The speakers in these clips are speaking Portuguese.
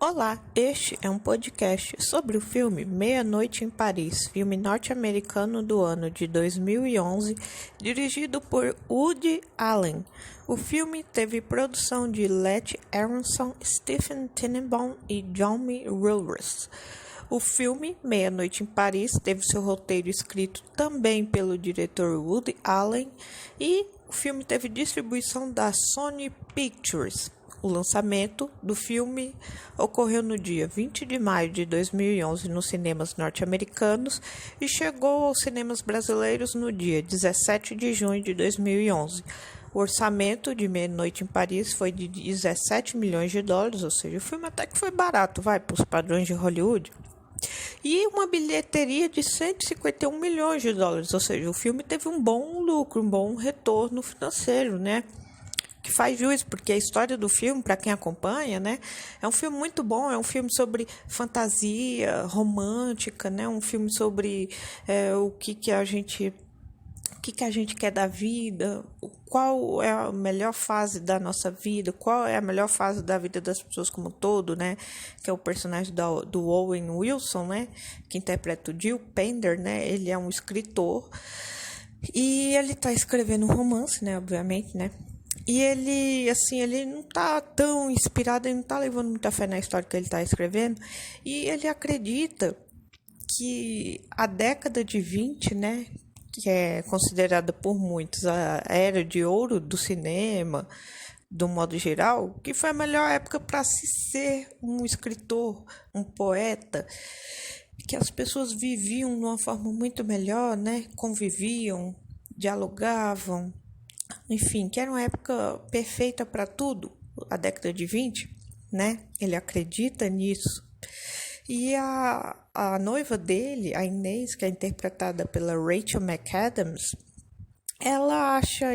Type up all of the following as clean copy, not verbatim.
Olá, este é um podcast sobre o filme Meia-Noite em Paris, filme norte-americano do ano de 2011, dirigido por Woody Allen. O filme teve produção de Let Aronson, Stephen Tenenbaum e Jamie Rivers. O filme Meia-Noite em Paris teve seu roteiro escrito também pelo diretor Woody Allen e o filme teve distribuição da Sony Pictures. O lançamento do filme ocorreu no dia 20 de maio de 2011 nos cinemas norte-americanos e chegou aos cinemas brasileiros no dia 17 de junho de 2011. O orçamento de Meia-Noite em Paris foi de 17 milhões de dólares, ou seja, o filme até que foi barato, para os padrões de Hollywood. E uma bilheteria de 151 milhões de dólares, ou seja, o filme teve um bom lucro, um bom retorno financeiro, né? Que faz jus, porque a história do filme, para quem acompanha, né, é um filme muito bom, é um filme sobre fantasia romântica, né, um filme sobre o que a gente quer da vida, qual é a melhor fase da nossa vida, qual é a melhor fase da vida das pessoas como um todo, né, que é o personagem do Owen Wilson, né, que interpreta o Jill Pender, né, ele é um escritor e ele está escrevendo um romance, né, obviamente, né. E ele não tá tão inspirado, ele não tá levando muita fé na história que ele está escrevendo. E ele acredita que a década de 20, né, que é considerada por muitos a era de ouro do cinema, do modo geral, que foi a melhor época para se ser um escritor, um poeta, que as pessoas viviam de uma forma muito melhor, né, conviviam, dialogavam, enfim, que era uma época perfeita para tudo, a década de 20, né? Ele acredita nisso. E a noiva dele, a Inês, que é interpretada pela Rachel McAdams, ela acha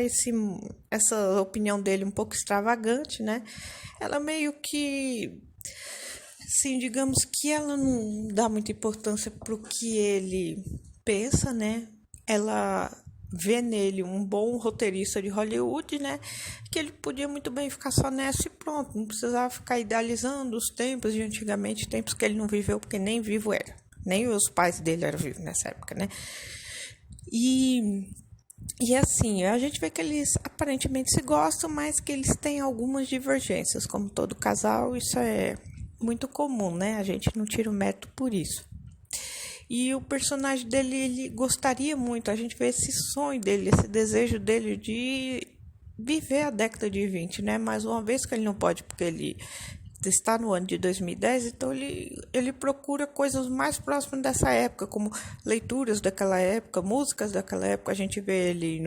essa opinião dele um pouco extravagante, né? Ela meio que, assim, digamos que ela não dá muita importância para o que ele pensa, né? Ela vê nele um bom roteirista de Hollywood, né? Que ele podia muito bem ficar só nessa e pronto. Não precisava ficar idealizando os tempos de antigamente, tempos que ele não viveu, porque nem vivo era. Nem os pais dele eram vivos nessa época, né? E assim, a gente vê que eles aparentemente se gostam, mas que eles têm algumas divergências. Como todo casal, isso é muito comum, né? A gente não tira o mérito por isso. E o personagem dele, ele gostaria muito, a gente vê esse sonho dele, esse desejo dele de viver a década de 20, né? Mas uma vez que ele não pode, porque ele está no ano de 2010, então ele procura coisas mais próximas dessa época, como leituras daquela época, músicas daquela época. A gente vê ele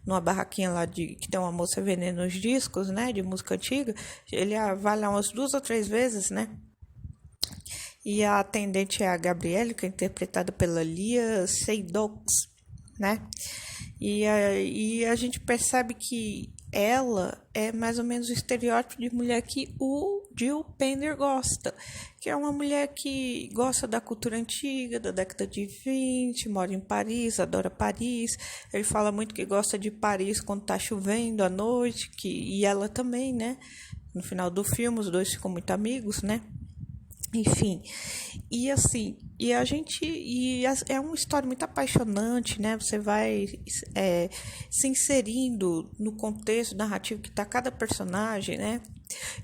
numa barraquinha lá que tem uma moça vendendo os discos, né, de música antiga. Ele vai lá umas 2 ou 3 vezes, né? E a atendente é a Gabrielle, que é interpretada pela Lia Seydoux, né? E a gente percebe que ela é mais ou menos o estereótipo de mulher que o Jill Pender gosta, que é uma mulher que gosta da cultura antiga, da década de 20, mora em Paris, adora Paris. Ele fala muito que gosta de Paris quando tá chovendo à noite, e ela também, né? No final do filme, os dois ficam muito amigos, né? Enfim, e assim, é uma história muito apaixonante, né? Você vai se inserindo no contexto narrativo que está cada personagem, né?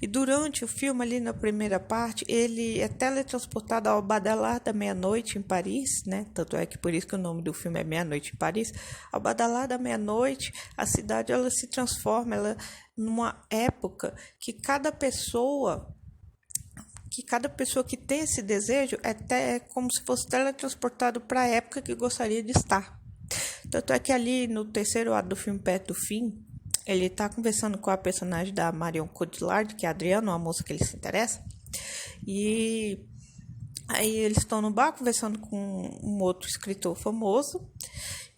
E durante o filme, ali na primeira parte, ele é teletransportado ao badalar da meia-noite em Paris, né? Tanto é que por isso que o nome do filme é Meia-Noite em Paris. Ao badalar da meia-noite, a cidade ela se transforma numa época que cada pessoa que tem esse desejo é como se fosse teletransportado para a época que gostaria de estar. Tanto é que ali no terceiro ato do filme, perto do fim, ele está conversando com a personagem da Marion Cotillard, que é a Adriana, uma moça que ele se interessa. E aí eles estão no bar conversando com um outro escritor famoso.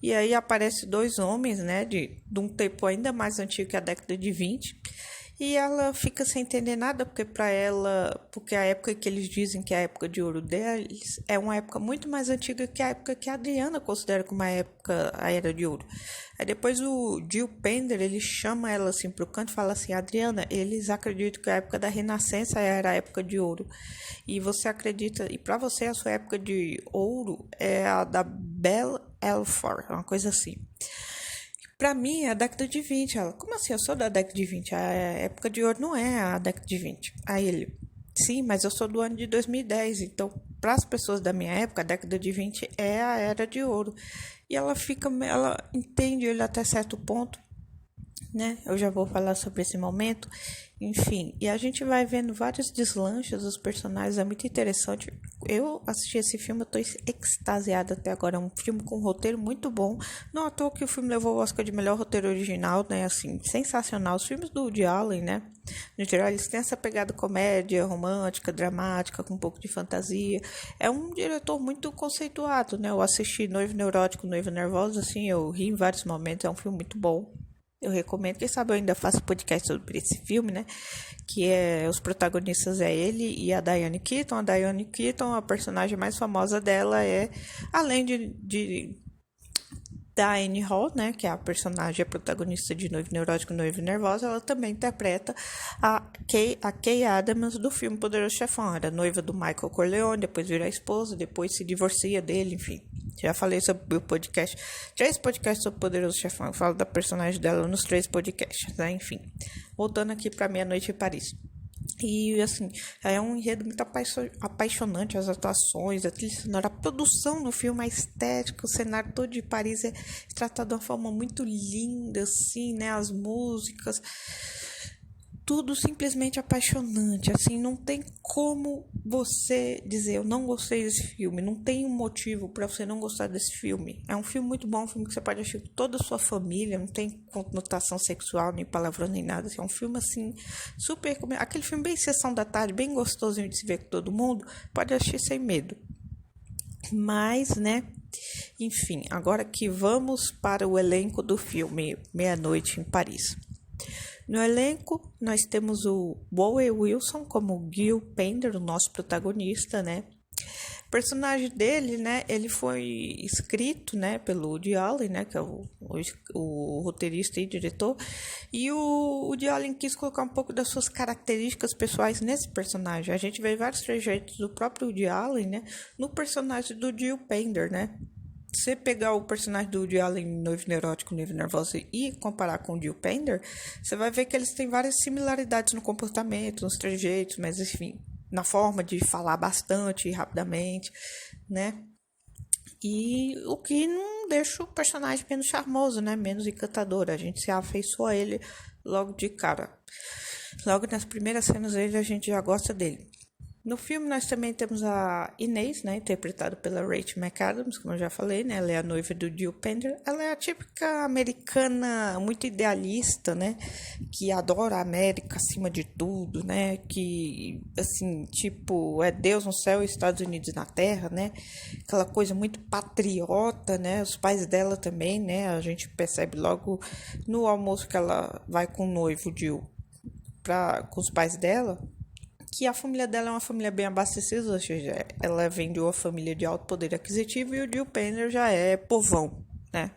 E aí aparecem 2 homens, né, de um tempo ainda mais antigo que a década de 20. E ela fica sem entender nada, porque a época que eles dizem que é a época de ouro deles é uma época muito mais antiga que a época que a Adriana considera como a era de ouro. Aí depois o Jill Pender, ele chama ela assim pro canto e fala assim: Adriana, eles acreditam que a época da Renascença era a época de ouro. E você acredita, e para você a sua época de ouro é a da Belle Elfor, uma coisa assim. Pra mim é a década de 20. Ela, como assim? Eu sou da década de 20. A época de ouro não é a década de 20. Aí ele, sim, mas eu sou do ano de 2010. Então, para as pessoas da minha época, a década de 20 é a era de ouro. E ela entende ele até certo ponto, né? Eu já vou falar sobre esse momento. Enfim, e a gente vai vendo vários deslanches dos personagens, é muito interessante. Eu assisti esse filme, eu tô extasiada até agora. É um filme com um roteiro muito bom. Não à toa que o filme levou o Oscar de melhor roteiro original, né? Assim, sensacional. Os filmes do Woody Allen, né? No geral, eles têm essa pegada comédia, romântica, dramática, com um pouco de fantasia. É um diretor muito conceituado, né? Eu assisti Noivo Neurótico, Noivo Nervosa, assim, eu ri em vários momentos. É um filme muito bom. Eu recomendo, quem sabe eu ainda faço podcast sobre esse filme, né? Que é, os protagonistas é ele e a Diane Keaton. A Diane Keaton, a personagem mais famosa dela é, além de Diane Hall, né? Que é a personagem, a protagonista de Noivo Neurótico, Noivo Nervosa, ela também interpreta a Kay Adams do filme Poderoso Chefão. Era noiva do Michael Corleone, depois vira esposa, depois se divorcia dele, enfim. Já falei sobre o podcast, 3 podcasts sobre o Poderoso Chefão. Eu falo da personagem dela nos 3 podcasts, né? Enfim. Voltando aqui para Meia-Noite em Paris. E, assim, é um enredo muito apaixonante, as atuações, a trilha sonora, a produção no filme, a estética, o cenário todo de Paris é tratado de uma forma muito linda, assim, né? As músicas, tudo simplesmente apaixonante, assim, não tem como você dizer eu não gostei desse filme, não tem um motivo para você não gostar desse filme. É um filme muito bom, um filme que você pode assistir com toda a sua família, não tem conotação sexual, nem palavrão, nem nada, assim, é um filme, assim, super, aquele filme bem sessão da tarde, bem gostosinho de se ver com todo mundo, pode assistir sem medo. Mas, né, enfim, agora que vamos para o elenco do filme Meia-Noite em Paris. No elenco, nós temos o Owen Wilson como Gil Pender, o nosso protagonista, né? O personagem dele, né, ele foi escrito, né, pelo Woody Allen, né, que é o roteirista e diretor, e o Woody Allen quis colocar um pouco das suas características pessoais nesse personagem. A gente vê vários trejeitos do próprio Woody Allen, né, no personagem do Gil Pender, né? Você pegar o personagem do Woody Allen, Noivo Neurótico, Noivo Nervosa, e comparar com o Jill Pender, você vai ver que eles têm várias similaridades no comportamento, nos trejeitos, mas enfim, na forma de falar bastante e rapidamente, né? E o que não deixa o personagem menos charmoso, né? Menos encantador. A gente se afeiçoa a ele logo de cara. Logo nas primeiras cenas dele, a gente já gosta dele. No filme nós também temos a Inês, né, interpretada pela Rachel McAdams, como eu já falei, né, ela é a noiva do Jill Pender. Ela é a típica americana muito idealista, né, que adora a América acima de tudo, né, que, assim, tipo, é Deus no céu e Estados Unidos na terra, né, aquela coisa muito patriota, né, os pais dela também, né, a gente percebe logo no almoço que ela vai com o noivo Jill com os pais dela, que a família dela é uma família bem abastecida, ou seja, ela vem de uma família de alto poder aquisitivo e o Jill Pender já é povão, né?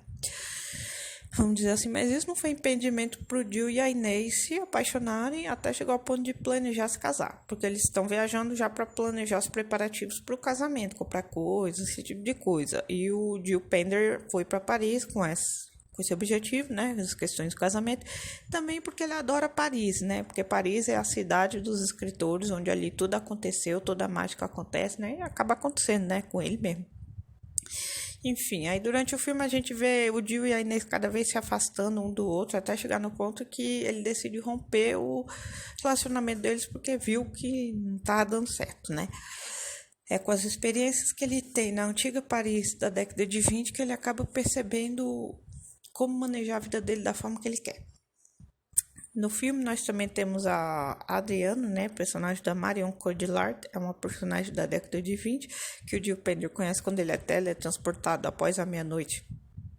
Vamos dizer assim, mas isso não foi impedimento para o Jill e a Inês se apaixonarem até chegar ao ponto de planejar se casar, porque eles estão viajando já para planejar os preparativos para o casamento, comprar coisas, esse tipo de coisa. E o Jill Pender foi para Paris com esse objetivo, né, as questões do casamento, também porque ele adora Paris, né, porque Paris é a cidade dos escritores, onde ali tudo aconteceu, toda a mágica acontece, né, e acaba acontecendo, né, com ele mesmo. Enfim, aí durante o filme a gente vê o Jill e a Inês cada vez se afastando um do outro, até chegar no ponto que ele decide romper o relacionamento deles, porque viu que não tá dando certo, né. É com as experiências que ele tem na antiga Paris da década de 20 que ele acaba percebendo como manejar a vida dele da forma que ele quer. No filme nós também temos a Adriana, né, personagem da Marion Cotillard, é uma personagem da década de 20, que o Jill Pender conhece quando ele é teletransportado após a meia-noite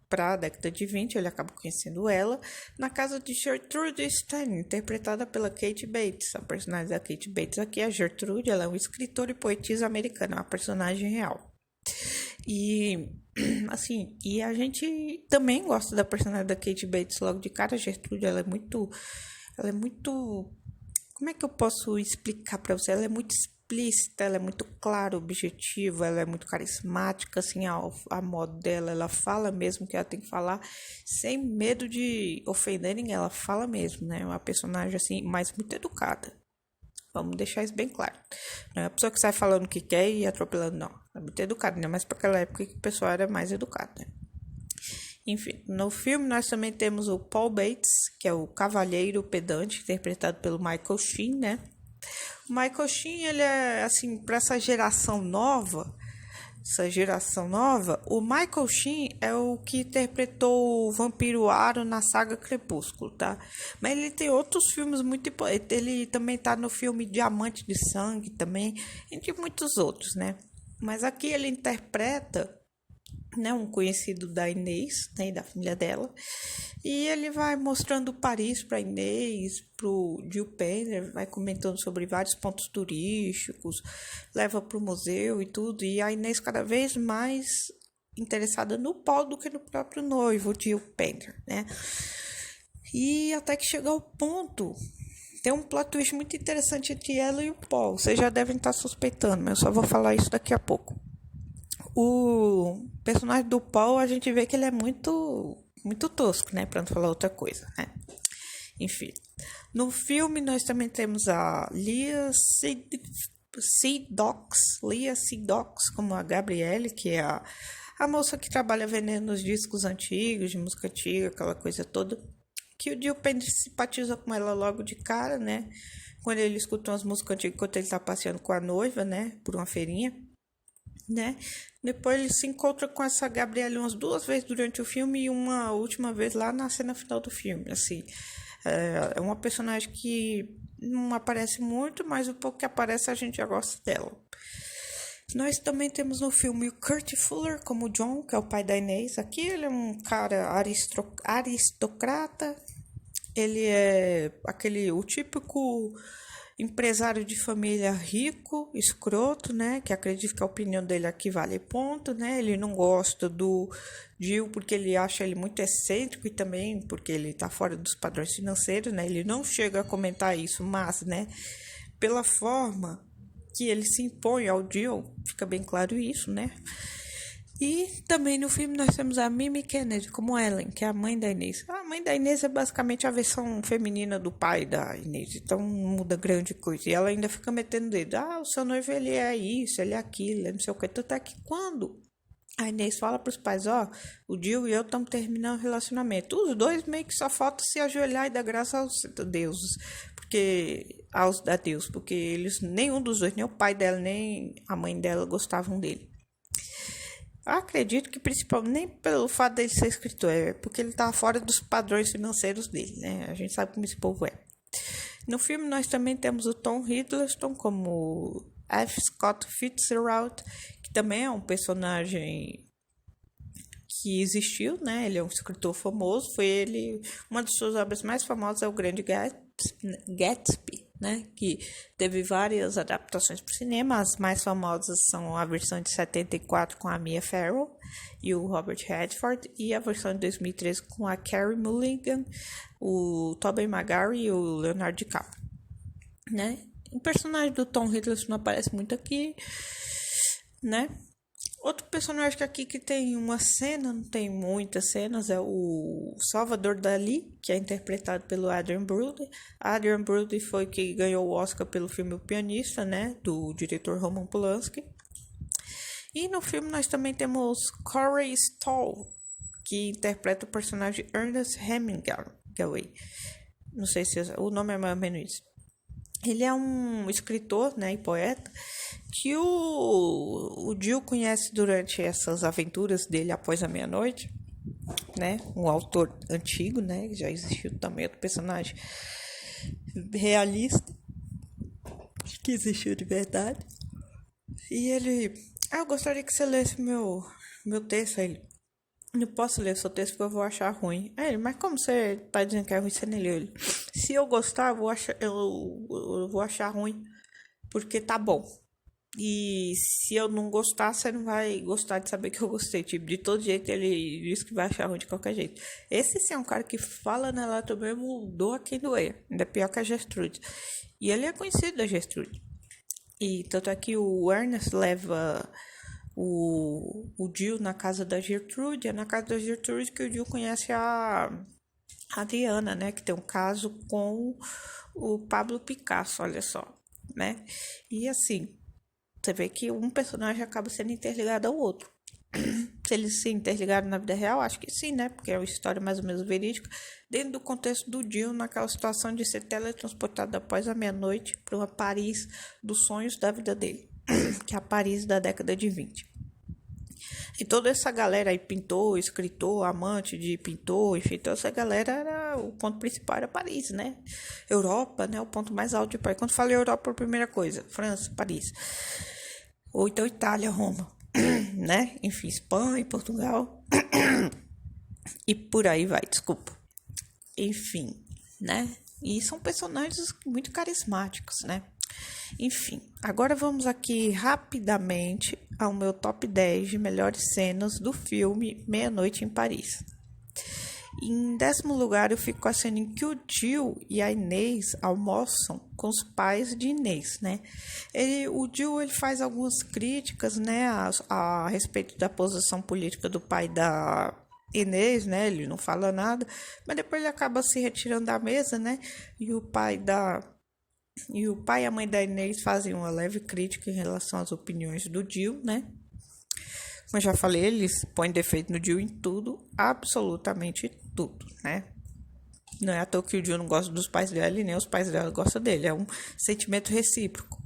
para a década de 20, ele acaba conhecendo ela na casa de Gertrude Stein, interpretada pela Kate Bates. A personagem da Kate Bates aqui é a Gertrude, ela é uma escritora e poetisa americana, uma personagem real. E, assim, e a gente também gosta da personagem da Kate Bates logo de cara. A Gertrude, ela é muito, como é que eu posso explicar para você? Ela é muito explícita, ela é muito clara, objetiva, ela é muito carismática, assim, a modo dela, ela fala mesmo que ela tem que falar, sem medo de ofender ninguém, ela fala mesmo, né? Uma personagem, assim, mas muito educada. Vamos deixar isso bem claro. Não é a pessoa que sai falando o que quer e atropelando, não. É muito educada, né? Mas para aquela época que o pessoal era mais educado, né? Enfim, no filme nós também temos o Paul Bates, que é o cavalheiro pedante, interpretado pelo Michael Sheen, né? O Michael Sheen, ele é, assim, para essa geração nova, o Michael Sheen é o que interpretou o vampiro Aro na saga Crepúsculo, tá? Mas ele tem outros filmes muito importantes. Ele também tá no filme Diamante de Sangue também, entre muitos outros, né? Mas aqui ele interpreta, né, um conhecido da Inês, né, da família dela, e ele vai mostrando Paris para Inês, pro Gil Penner, vai comentando sobre vários pontos turísticos, leva pro museu e tudo, e a Inês cada vez mais interessada no Paul do que no próprio noivo, Gil Penner, né? E até que chega ao ponto, tem um plot twist muito interessante entre ela e o Paul. Vocês já devem estar suspeitando, mas eu só vou falar isso daqui a pouco. O personagem do Paul, a gente vê que ele é muito tosco, né? Pra não falar outra coisa, né? Enfim. No filme, nós também temos a Lea Seydoux, como a Gabrielle, que é a moça que trabalha vendendo os discos antigos, de música antiga, aquela coisa toda. Que o Gil Penn simpatiza com ela logo de cara, né? Quando ele escuta umas músicas antigas enquanto ele tá passeando com a noiva, né? Por uma feirinha, né? Depois ele se encontra com essa Gabrielle umas 2 vezes durante o filme e uma última vez lá na cena final do filme, assim. É uma personagem que não aparece muito, mas o pouco que aparece a gente já gosta dela. Nós também temos no filme o Kurt Fuller como John, que é o pai da Inês. Aqui ele é um cara aristocrata. Ele é o típico empresário de família rico, escroto, né? Que acredita que a opinião dele aqui vale ponto, né? Ele não gosta do Gil porque ele acha ele muito excêntrico e também porque ele tá fora dos padrões financeiros, né? Ele não chega a comentar isso, mas, né? Pela forma que ele se impõe ao Gil, fica bem claro isso, né? E também no filme nós temos a Mimi Kennedy como Ellen, que é a mãe da Inês. A mãe da Inês é basicamente a versão feminina do pai da Inês, então não muda grande coisa. E ela ainda fica metendo dedo. O seu noivo ele é isso, ele é aquilo, ele não sei o que. Tanto é que quando a Inês fala para os pais, o Gil e eu estamos terminando o relacionamento. Os dois meio que só falta se ajoelhar e dar graça aos deuses, a Deus, porque eles, nenhum dos dois, nem o pai dela, nem a mãe dela gostavam dele. Acredito que principalmente nem pelo fato dele ser escritor, é porque ele tá fora dos padrões financeiros dele, né? A gente sabe como esse povo é. No filme nós também temos o Tom Hiddleston como F. Scott Fitzgerald, que também é um personagem que existiu, né? Ele é um escritor famoso, uma de suas obras mais famosas é O Grande Gatsby, né? Que teve várias adaptações para o cinema. As mais famosas são a versão de 74 com a Mia Farrow e o Robert Redford, e a versão de 2013 com a Carey Mulligan, o Tobey Maguire e o Leonardo DiCaprio, né? O personagem do Tom Hiddleston não aparece muito aqui, né? Outro personagem aqui que tem uma cena, não tem muitas cenas, é o Salvador Dalí, que é interpretado pelo Adrien Brody. Adrien Brody foi que ganhou o Oscar pelo filme O Pianista, né, do diretor Roman Polanski. E no filme nós também temos Corey Stoll, que interpreta o personagem Ernest Hemingway. Não sei se o nome é mais ou menos isso. Ele é um escritor, né, e poeta que o Gil conhece durante essas aventuras dele após a meia-noite, né? Um autor antigo, né? Já existiu também outro personagem realista que existiu de verdade. E ele... eu gostaria que você lesse meu texto aí. Não posso ler seu texto porque eu vou achar ruim. Aí ele, mas como você tá dizendo que é ruim, você nem leu ele? Se eu gostar, eu vou achar ruim porque tá bom. E se eu não gostar, você não vai gostar de saber que eu gostei. Tipo, de todo jeito ele diz que vai achar ruim de qualquer jeito. Esse sim é um cara que fala na lata mesmo, doa quem doer. Ainda pior que a Gertrude. E ele é conhecido da Gertrude. E tanto é que o Ernest leva o Jill na casa da Gertrude. É na casa da Gertrude que o Jill conhece a Adriana, né? Que tem um caso com o Pablo Picasso, olha só, né? E assim, você vê que um personagem acaba sendo interligado ao outro. Se eles se interligaram na vida real, acho que sim, né? Porque é uma história mais ou menos verídica. Dentro do contexto do Jill, naquela situação de ser teletransportado após a meia-noite para uma Paris dos sonhos da vida dele, que é a Paris da década de 20. E toda essa galera aí, pintor, escritor, amante de pintor, enfim, toda essa galera era o ponto principal, era Paris, né? Europa, né? O ponto mais alto de Paris. Quando falei Europa, a primeira coisa, França, Paris. Ou então Itália, Roma, né? Enfim, Espanha, Portugal. E por aí vai, desculpa. Enfim, né? E são personagens muito carismáticos, né? Enfim, agora vamos aqui rapidamente ao meu top 10 de melhores cenas do filme Meia-Noite em Paris. Em 10º lugar, eu fico com a cena em que o Jill e a Inês almoçam com os pais de Inês, né? O Jill ele faz algumas críticas, né, a respeito da posição política do pai da Inês, né? Ele não fala nada, mas depois ele acaba se retirando da mesa, né? E o pai e a mãe da Inês fazem uma leve crítica em relação às opiniões do Jill, né? Como eu já falei, eles põem defeito no Jill em tudo, absolutamente tudo, né? Não é à toa que o Jill não gosta dos pais dela e nem os pais dela gostam dele. É um sentimento recíproco.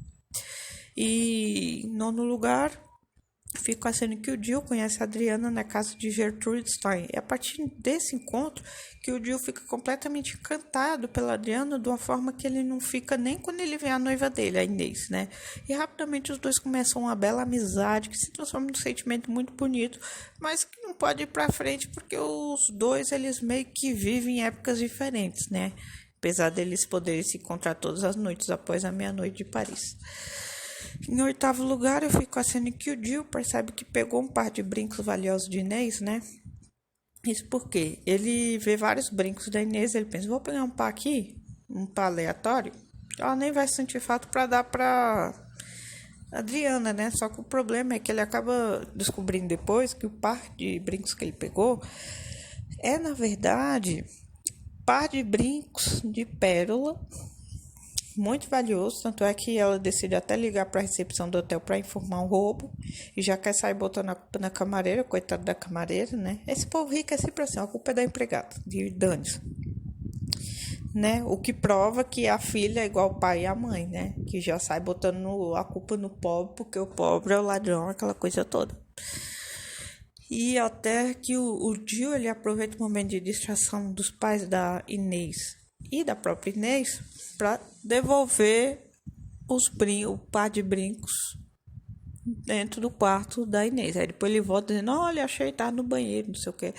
E em 9º lugar, fico a cena que o Jill conhece a Adriana na casa de Gertrude Stein. É a partir desse encontro que o Jill fica completamente encantado pela Adriana de uma forma que ele não fica nem quando ele vê a noiva dele, a Inês, né? E rapidamente os dois começam uma bela amizade que se transforma num sentimento muito bonito, mas que não pode ir pra frente porque os dois, eles meio que vivem em épocas diferentes, né? Apesar deles poderem se encontrar todas as noites após a meia-noite de Paris. Em 8º lugar, eu fico com a cena em que o Jill percebe que pegou um par de brincos valiosos de Inês, né? Isso porque ele vê vários brincos da Inês, ele pensa, vou pegar um par aqui, um par aleatório, ela nem vai sentir falta para dar para Adriana, né? Só que o problema é que ele acaba descobrindo depois que o par de brincos que ele pegou é, na verdade, par de brincos de pérola, muito valioso, tanto é que ela decide até ligar para a recepção do hotel para informar o roubo e já quer sair botando a culpa na camareira, coitado da camareira, né? Esse povo rico é sempre assim, a culpa é da empregada, de dane-se, né? O que prova que a filha é igual o pai e a mãe, né? Que já sai botando a culpa no pobre, porque o pobre é o ladrão, aquela coisa toda. E até que o Jill, ele aproveita o momento de distração dos pais da Inês e da própria Inês para devolver o par de brincos dentro do quarto da Inês. Aí depois ele volta dizendo, olha, achei, tá no banheiro, não sei o que.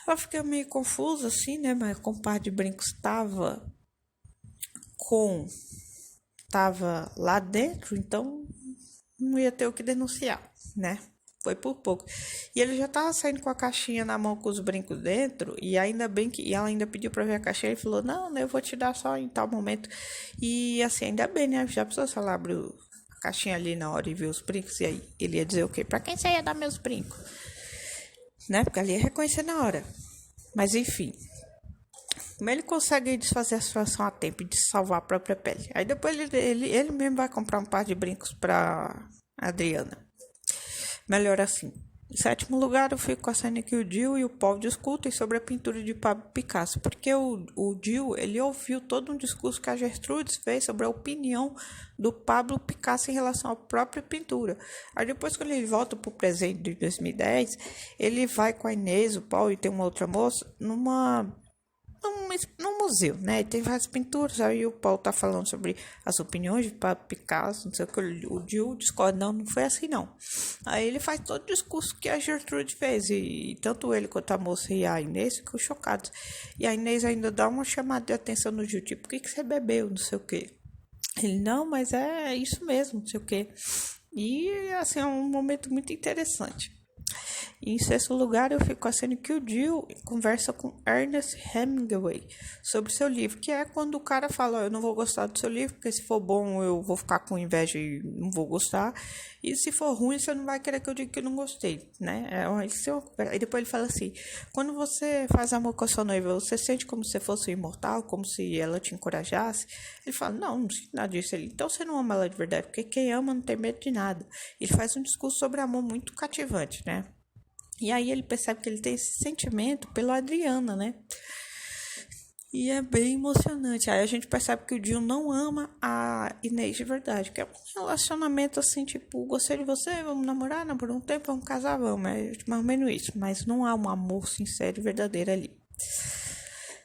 Ela fica meio confusa assim, né? Mas como o par de brincos tava lá dentro, então não ia ter o que denunciar, né? Foi por pouco. E ele já tava saindo com a caixinha na mão com os brincos dentro. E ainda bem que ela ainda pediu pra ver a caixinha. Ele falou, não, eu vou te dar só em tal momento. E assim, ainda bem, né? Já precisou, se ela abre a caixinha ali na hora e ver os brincos. E aí ele ia dizer o quê? Pra quem você ia dar meus brincos? Né? Porque ali ia reconhecer na hora. Mas enfim. Como ele consegue desfazer a situação a tempo de salvar a própria pele? Aí depois ele mesmo vai comprar um par de brincos pra Adriana. Melhor assim. Em 7º lugar, eu fico com a cena que o Jill e o Paul discutem sobre a pintura de Pablo Picasso, porque o Jill, ele ouviu todo um discurso que a Gertrude fez sobre a opinião do Pablo Picasso em relação à própria pintura. Aí depois, quando ele volta para o presente de 2010, ele vai com a Inês, o Paul e tem uma outra moça, numa num museu, né? Tem várias pinturas, aí o Paul tá falando sobre as opiniões de Pablo Picasso, não sei o que, o Jill discorda, não foi assim não. Aí ele faz todo o discurso que a Gertrude fez, e tanto ele quanto a moça e a Inês ficam chocados. E a Inês ainda dá uma chamada de atenção no Jill, tipo, por que você bebeu, não sei o que. Ele, não, mas é isso mesmo, não sei o que. E, assim, é um momento muito interessante. E, em sexto lugar, eu fico com a cena que o Jill conversa com Ernest Hemingway sobre seu livro, que é quando o cara fala, eu não vou gostar do seu livro, porque se for bom eu vou ficar com inveja e não vou gostar, e se for ruim você não vai querer que eu diga que eu não gostei, né? Aí depois ele fala assim, quando você faz amor com a sua noiva, você sente como se fosse imortal, como se ela te encorajasse? Ele fala, não sinto nada disso. Ele, então você não ama ela de verdade, porque quem ama não tem medo de nada. Ele faz um discurso sobre amor muito cativante, né? E aí ele percebe que ele tem esse sentimento pela Adriana, né? E é bem emocionante. Aí a gente percebe que o Jill não ama a Inês de verdade. Que é um relacionamento assim, tipo, gostei de você, vamos namorar por um tempo, vamos casar, vamos. É mais ou menos isso. Mas não há um amor sincero e verdadeiro ali.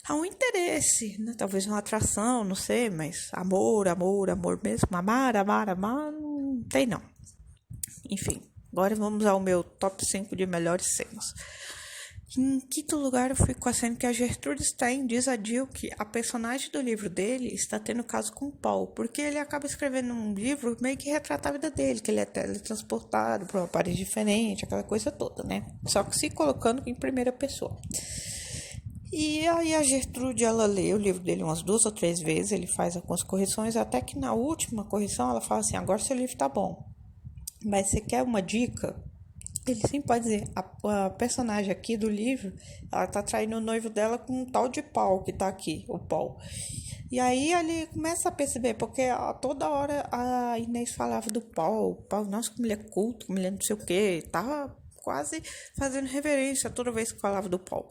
Há um interesse, né? Talvez uma atração, não sei, mas amor mesmo. Amar, não tem não. Enfim. Agora vamos ao meu top 5 de melhores cenas. Em quinto lugar, eu fui com a cena que a Gertrude Stein diz a Jill que a personagem do livro dele está tendo caso com o Paul, porque ele acaba escrevendo um livro meio que retrata a vida dele, que ele é teletransportado para uma país diferente, aquela coisa toda, né? Só que se colocando em primeira pessoa. E aí a Gertrude, ela lê o livro dele umas 2 ou 3 vezes, ele faz algumas correções, até que na última correção ela fala assim, agora seu livro tá bom. Mas você quer uma dica? Ele sim pode dizer, a personagem aqui do livro, ela tá traindo o noivo dela com um tal de Paul que tá aqui, o Paul. E aí ele começa a perceber, porque toda hora a Inês falava do Paul, nossa, como ele é culto, como ele é não sei o quê, tava quase fazendo reverência toda vez que falava do Paul.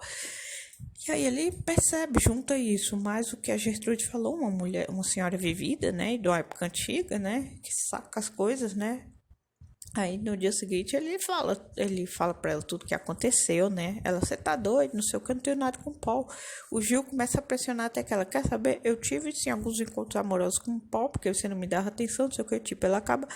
E aí ele percebe, junta isso, mais o que a Gertrude falou, uma senhora vivida, né, de uma época antiga, né, que saca as coisas, né. Aí no dia seguinte ele fala pra ela tudo que aconteceu, né? Ela, você tá doido, não sei o que, eu não tenho nada com o Paul. O Gil começa a pressionar até que ela, quer saber? Eu tive sim alguns encontros amorosos com o Paul, porque você não me dava atenção, não sei o que, tipo, ela acaba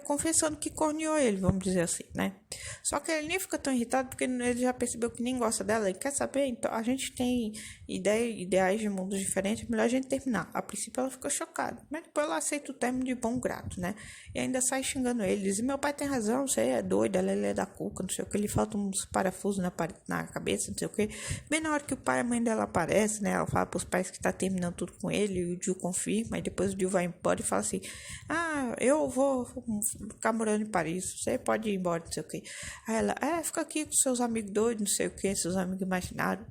confessando que corneou ele, vamos dizer assim, né? Só que ele nem fica tão irritado, porque ele já percebeu que nem gosta dela, ele quer saber? Então a gente tem ideais de mundos diferentes, é melhor a gente terminar. A princípio ela fica chocada, mas depois ela aceita o término de bom grado, né? E ainda sai xingando ele, diz, meu pai tem razão, você é doido, ela é da cuca, não sei o que, ele falta uns parafusos na cabeça, não sei o que. Bem na hora que o pai e a mãe dela aparecem, né, ela fala pros pais que tá terminando tudo com ele, e o Jill confirma, e depois o Jill vai embora e fala assim, eu vou ficar morando em Paris, você pode ir embora, não sei o que. Aí ela, fica aqui com seus amigos doidos, não sei o que, seus amigos imaginados.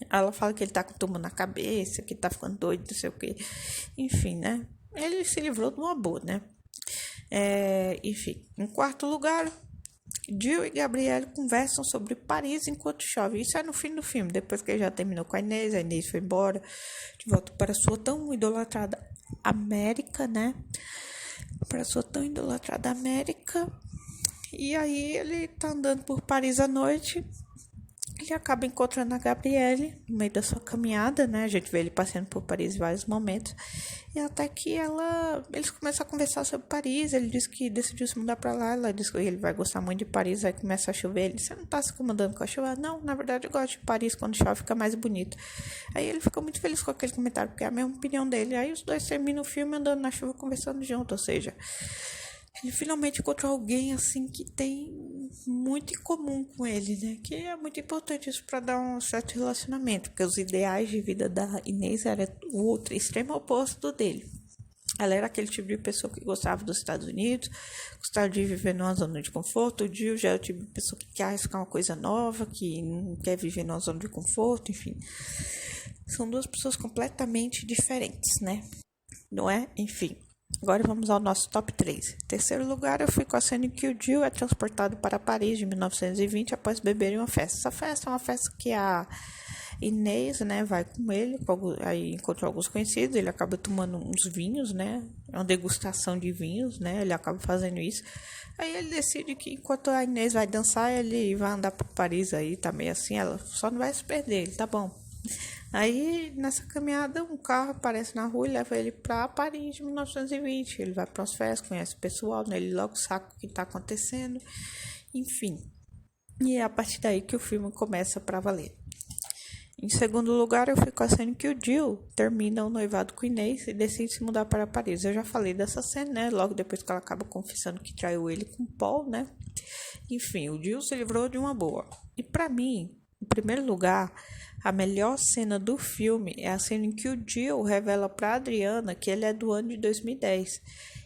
Ela fala que ele tá com turma na cabeça, que tá ficando doido, não sei o que. Enfim, né, ele se livrou de uma boa, né. Enfim, em quarto lugar, Jill e Gabrielle conversam sobre Paris enquanto chove. Isso é no fim do filme, depois que ele já terminou com a Inês foi embora, de volta para sua tão idolatrada América, né? Para sua tão idolatrada América. E aí ele tá andando por Paris à noite. Ele acaba encontrando a Gabrielle no meio da sua caminhada, né? A gente vê ele passeando por Paris em vários momentos. E até que eles começam a conversar sobre Paris. Ele diz que decidiu se mudar pra lá. Ela diz que ele vai gostar muito de Paris. Aí começa a chover. Ele, você não tá se incomodando com a chuva? Não, na verdade eu gosto de Paris. Quando chove fica mais bonito. Aí ele ficou muito feliz com aquele comentário, porque é a mesma opinião dele. Aí os dois terminam o filme andando na chuva, conversando junto. Ou seja, ele finalmente encontrou alguém assim que tem muito em comum com ele, né? Que é muito importante isso para dar um certo relacionamento, porque os ideais de vida da Inês era o outro extremo oposto dele. Ela era aquele tipo de pessoa que gostava dos Estados Unidos, gostava de viver numa zona de conforto. O Jill já é o tipo de pessoa que quer arriscar uma coisa nova, que não quer viver numa zona de conforto, enfim. São duas pessoas completamente diferentes, né? Não é? Enfim. Agora vamos ao nosso top 3. Em terceiro lugar, eu fui com a cena em que o Jill é transportado para Paris de 1920 após beber em uma festa. Essa festa é uma festa que a Inês, né, vai com ele, aí encontrou alguns conhecidos, ele acaba tomando uns vinhos, né, é uma degustação de vinhos, né, ele acaba fazendo isso. Aí ele decide que enquanto a Inês vai dançar, ele vai andar para Paris aí, tá meio assim, ela só não vai se perder, ele, tá bom. Aí, nessa caminhada, um carro aparece na rua e leva ele para Paris de 1920. Ele vai para as festas, conhece o pessoal, né? Ele logo sabe o que está acontecendo, enfim. E é a partir daí que o filme começa para valer. Em segundo lugar, eu fico a cena que o Jill termina o noivado com Inês e decide se mudar para Paris. Eu já falei dessa cena, né? Logo depois que ela acaba confessando que traiu ele com Paul, né? Enfim, o Jill se livrou de uma boa. E para mim, em primeiro lugar, a melhor cena do filme é a cena em que o Jill revela para Adriana que ele é do ano de 2010.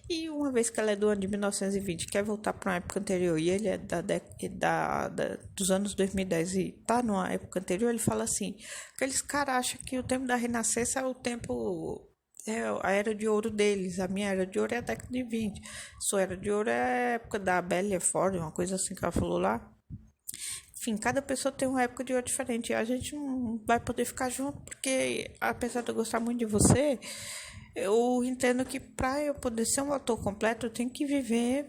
E uma vez que ela é do ano de 1920, quer voltar para uma época anterior e ele é dos anos 2010 e tá numa época anterior, ele fala assim: aqueles caras acham que o tempo da Renascença é o tempo, é a era de ouro deles. A minha era de ouro é a década de 20. Sua era de ouro é a época da Belle Ford, uma coisa assim que ela falou lá. Enfim, cada pessoa tem uma época de ouro diferente. A gente não vai poder ficar junto porque, apesar de eu gostar muito de você, eu entendo que para eu poder ser um ator completo, eu tenho que viver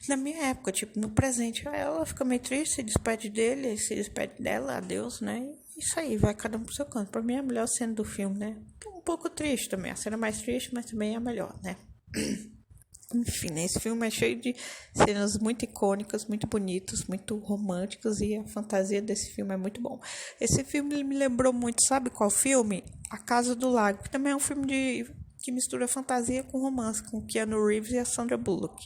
na minha época, tipo, no presente. Aí ela fica meio triste, se despede dele, ele se despede dela, adeus, né? Isso aí, vai cada um pro seu canto. Pra mim é a melhor cena do filme, né? Um pouco triste também, a cena mais triste, mas também é a melhor, né? Enfim, né? Esse filme é cheio de cenas muito icônicas, muito bonitas, muito românticas e a fantasia desse filme é muito bom. Esse filme me lembrou muito, sabe qual filme? A Casa do Lago, que também é um filme que mistura fantasia com romance, com Keanu Reeves e a Sandra Bullock.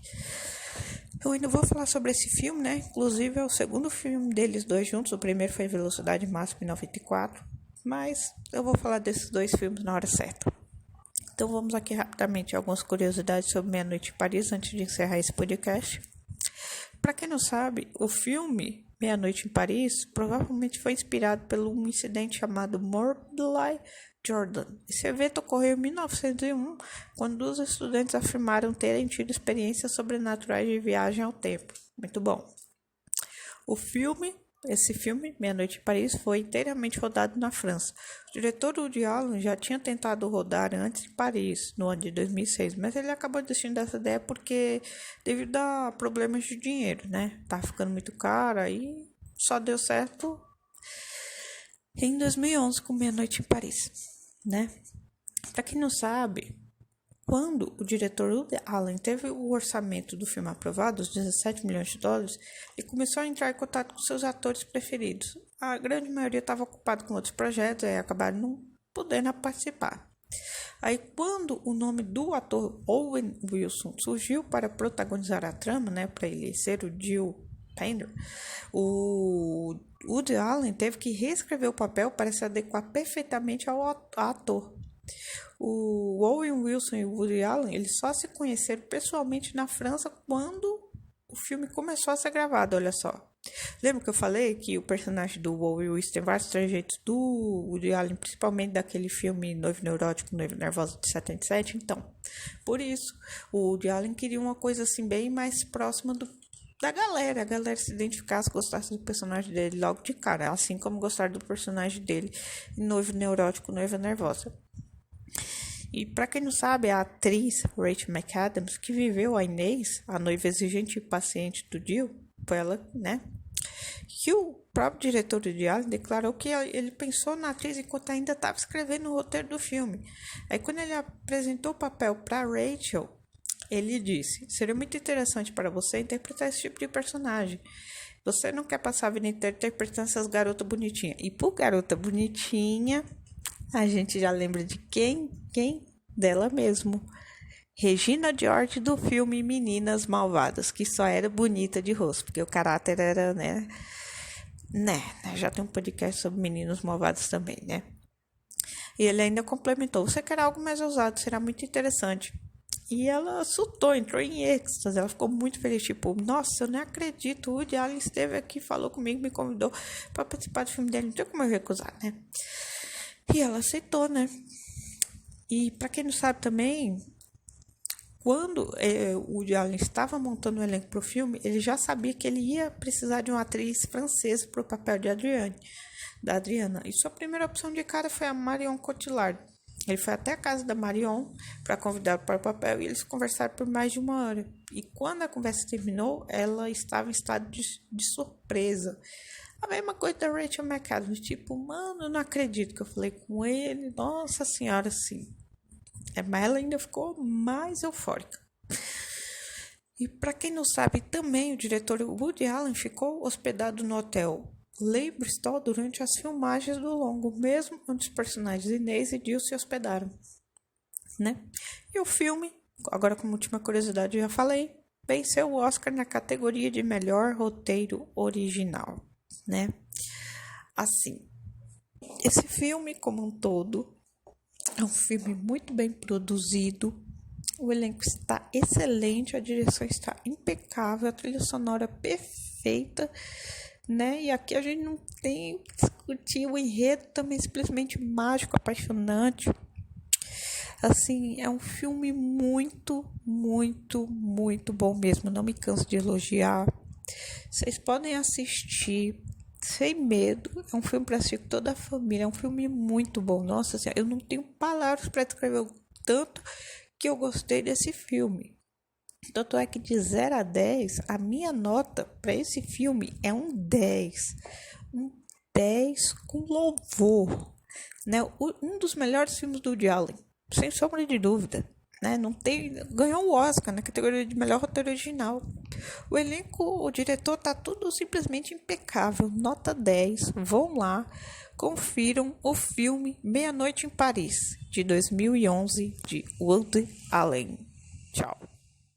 Eu ainda vou falar sobre esse filme, né? Inclusive é o segundo filme deles dois juntos. O primeiro foi Velocidade Máxima em 94, mas eu vou falar desses dois filmes na hora certa. Então vamos aqui rapidamente algumas curiosidades sobre Meia Noite em Paris antes de encerrar esse podcast. Para quem não sabe, o filme Meia Noite em Paris provavelmente foi inspirado por um incidente chamado Mordecai Jordan. Esse evento ocorreu em 1901, quando duas estudantes afirmaram terem tido experiências sobrenaturais de viagem ao tempo. Muito bom. Esse filme, Meia Noite em Paris, foi inteiramente rodado na França. O diretor Woody Allen já tinha tentado rodar antes em Paris, no ano de 2006, mas ele acabou desistindo dessa ideia porque devido a problemas de dinheiro, né? Tá ficando muito caro e só deu certo em 2011 com Meia Noite em Paris, né? Para quem não sabe, quando o diretor Woody Allen teve o orçamento do filme aprovado, os 17 milhões de dólares, ele começou a entrar em contato com seus atores preferidos. A grande maioria estava ocupado com outros projetos e acabaram não podendo participar. Aí, quando o nome do ator Owen Wilson surgiu para protagonizar a trama, né, para ele ser o Jill Pender, o Woody Allen teve que reescrever o papel para se adequar perfeitamente ao ator. O Owen Wilson e o Woody Allen, eles só se conheceram pessoalmente na França quando o filme começou a ser gravado, olha só. Lembra que eu falei que o personagem do Owen Wilson tem vários trejeitos do Woody Allen, principalmente daquele filme Noivo Neurótico, Noivo Nervosa de 77? Então, por isso, o Woody Allen queria uma coisa assim bem mais próxima da galera, a galera se identificasse, gostasse do personagem dele logo de cara, assim como gostar do personagem dele em Noivo Neurótico, Noiva Nervosa. E para quem não sabe, a atriz Rachel McAdams, que viveu a Inês, a noiva exigente e paciente do Jill, foi ela, né? Que o próprio diretor do Allen declarou que ele pensou na atriz enquanto ainda estava escrevendo o roteiro do filme. Aí quando ele apresentou o papel para Rachel, ele disse: seria muito interessante para você interpretar esse tipo de personagem. Você não quer passar a vida inteira interpretando essas garotas bonitinhas. E por garota bonitinha, a gente já lembra de quem? Dela mesmo. Regina George do filme Meninas Malvadas, que só era bonita de rosto, porque o caráter era, né? Já tem um podcast sobre Meninos Malvados também, né? E ele ainda complementou: você quer algo mais ousado, será muito interessante. E ela surtou, entrou em êxtase, ela ficou muito feliz, tipo, nossa, eu nem acredito, o Woody Allen esteve aqui, falou comigo, me convidou para participar do filme dele, não tem como eu recusar, né? E ela aceitou, né? E para quem não sabe também, quando o Woody Allen estava montando o elenco para o filme, ele já sabia que ele ia precisar de uma atriz francesa para o papel de da Adriana. E sua primeira opção de cara foi a Marion Cotillard. Ele foi até a casa da Marion para convidá-la para o papel e eles conversaram por mais de 1 hora. E quando a conversa terminou, ela estava em estado de surpresa. A mesma coisa da Rachel McAdams, tipo, mano, eu não acredito que eu falei com ele, nossa senhora, sim. Mas ela ainda ficou mais eufórica. E para quem não sabe, também o diretor Woody Allen ficou hospedado no hotel Leigh Bristol durante as filmagens do longo, mesmo onde os personagens Inês e Jill se hospedaram, né? E o filme, agora como última curiosidade, eu já falei, venceu o Oscar na categoria de melhor roteiro original, né? Assim, esse filme como um todo é um filme muito bem produzido, o elenco está excelente, a direção está impecável, a trilha sonora perfeita, né? E aqui a gente não tem que discutir o enredo também simplesmente mágico, apaixonante. Assim, é um filme muito, muito, muito bom mesmo. Não me canso de elogiar. Vocês podem assistir sem medo. É um filme para assistir com toda a família. É um filme muito bom. Nossa Senhora, eu não tenho palavras para descrever o tanto que eu gostei desse filme. Tanto é que de 0 a 10, a minha nota para esse filme é um 10. Um 10 com louvor. Né? Um dos melhores filmes do Woody Allen, sem sombra de dúvida. Né? Não tem, ganhou o Oscar na categoria de melhor roteiro original. O elenco, o diretor, tá tudo simplesmente impecável. Nota 10. Vão lá, confiram o filme Meia Noite em Paris, de 2011, de Woody Allen. Tchau.